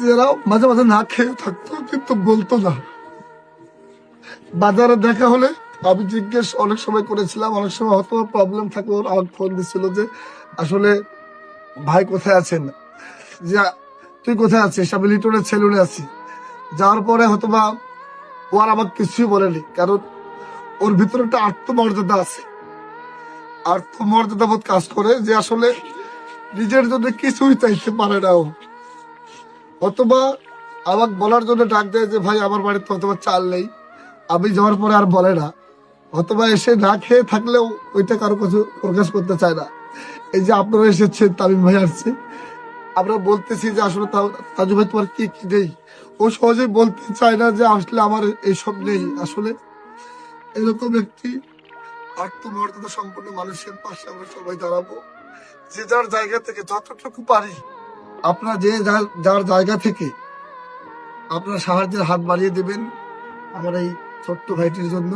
যারা মাঝে মাঝে না খেয়ে থাকতো কিন্তু বলতো না। বাজারে দেখা হলে আমি জিজ্ঞেস অনেক সময় করেছিলাম, অনেক সময় হয়তো প্রবলেম থাকলে ওর আমাকে ফোন দিচ্ছিল যে আসলে ভাই কোথায় আছেন, যে তুই কোথায় আছিস, আমি লিটনের সেলুনে আছি। যাওয়ার পরে হয়তো বা ও আর আমাকে কিছুই বলেনি, কারণ ওর ভিতরে একটা আত্মমর্যাদা আছে, আত্মমর্যাদা বোধ কাজ করে, যে আসলে নিজের জন্য কিছুই চাইতে পারে না ও। অথবা আমাকে বলার জন্য ডাক দেয় যে ভাই আমার বাড়িতে অথবা চাল নেই, আমি যাওয়ার পরে আর বলে না। অথবা এসে না খেয়ে থাকলেও ওইটা কারো কিছু প্রকাশ করতে চায় না। এই যে আপনারা এসেছেন, তামিম ভাই আসছে, আমরা বলতেছি যে আসলে তাজু ভাই তোমার কি কি নেই, ও সহজেই বলতে চায় না যে আসলে আমার এইসব নেই। আসলে এরকম একটি আত্মমর্যাদা সম্পন্ন মানুষের পাশে আমরা সবাই দাঁড়াবো, যে যার জায়গা থেকে যতটুকু পারি। আপনারা যে যার জায়গা থেকে আপনারা সাহায্যের হাত বাড়িয়ে দেবেন আমার এই ছোট্ট ভাইটির জন্য।